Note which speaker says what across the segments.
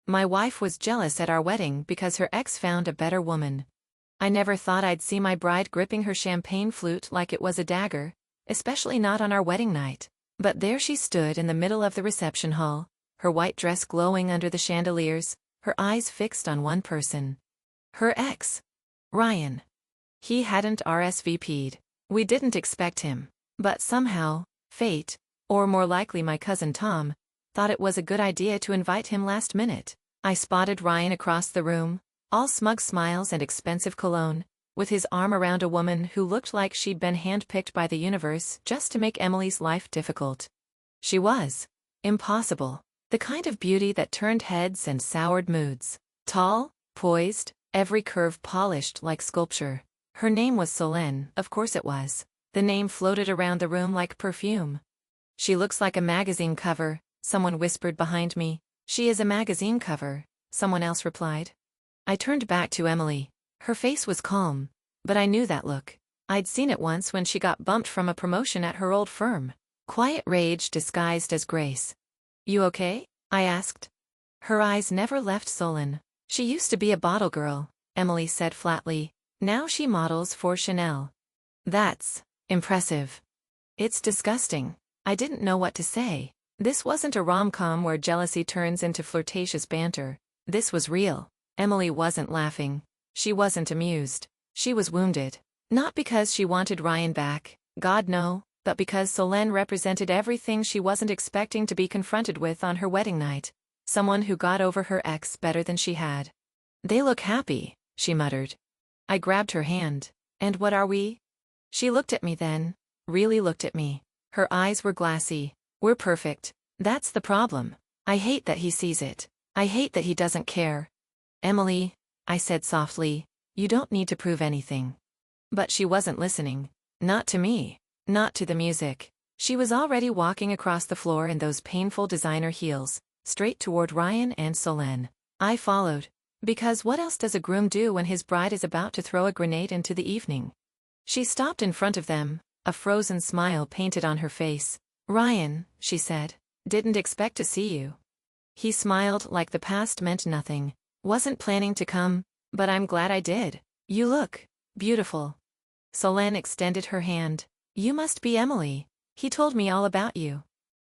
Speaker 1: My wife was jealous at our wedding because her ex found a better woman. I never thought I'd see my bride gripping her champagne flute like it was a dagger, especially not on our wedding night. But there she stood in the middle of the reception hall, her white dress glowing under the chandeliers, her eyes fixed on one person. Her ex. Ryan. He hadn't RSVP'd. We didn't expect him. But somehow, fate, or more likely my cousin Tom, thought it was a good idea to invite him last minute. I spotted Ryan across the room, all smug smiles and expensive cologne, with his arm around a woman who looked like she'd been handpicked by the universe just to make Emily's life difficult. She was impossible, the kind of beauty that turned heads and soured moods. Tall, poised, every curve polished like sculpture. Her name was Solène, of course it was. The name floated around the room like perfume. She looks like a magazine cover, someone whispered behind me. She is a magazine cover, someone else replied. I turned back to Emily. Her face was calm, but I knew that look. I'd seen it once when she got bumped from a promotion at her old firm. Quiet rage disguised as grace. You okay? I asked. Her eyes never left Solène. She used to be a bottle girl, Emily said flatly. Now she models for Chanel. That's impressive. It's disgusting. I didn't know what to say. This wasn't a rom-com where jealousy turns into flirtatious banter. This was real. Emily wasn't laughing. She wasn't amused. She was wounded. Not because she wanted Ryan back, God no, but because Solène represented everything she wasn't expecting to be confronted with on her wedding night. Someone who got over her ex better than she had. They look happy, she muttered. I grabbed her hand. And what are we? She looked at me then, really looked at me. Her eyes were glassy. We're perfect. That's the problem. I hate that he sees it. I hate that he doesn't care. Emily, I said softly, you don't need to prove anything. But she wasn't listening. Not to me. Not to the music. She was already walking across the floor in those painful designer heels, straight toward Ryan and Solène. I followed. Because what else does a groom do when his bride is about to throw a grenade into the evening? She stopped in front of them, a frozen smile painted on her face. Ryan, she said, didn't expect to see you. He smiled like the past meant nothing. Wasn't planning to come, but I'm glad I did. You look beautiful. Solène extended her hand. You must be Emily. He told me all about you.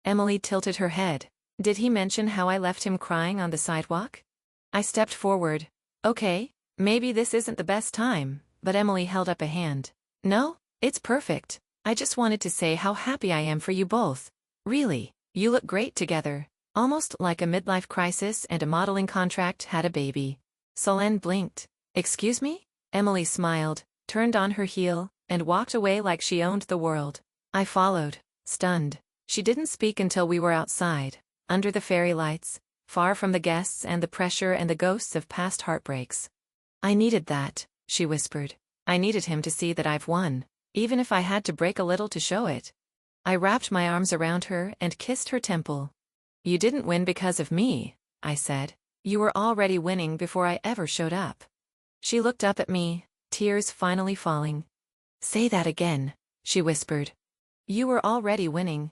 Speaker 1: Emily tilted her head. Did he mention how I left him crying on the sidewalk? I stepped forward. Okay, maybe this isn't the best time, but Emily held up a hand. No, it's perfect. I just wanted to say how happy I am for you both. Really, you look great together. Almost like a midlife crisis and a modeling contract had a baby. Solène blinked. Excuse me? Emily smiled, turned on her heel, and walked away like she owned the world. I followed, stunned. She didn't speak until we were outside, under the fairy lights, far from the guests and the pressure and the ghosts of past heartbreaks. I needed that, she whispered. I needed him to see that I've won, even if I had to break a little to show it. I wrapped my arms around her and kissed her temple. You didn't win because of me, I said. You were already winning before I ever showed up. She looked up at me, tears finally falling. Say that again, she whispered. You were already winning,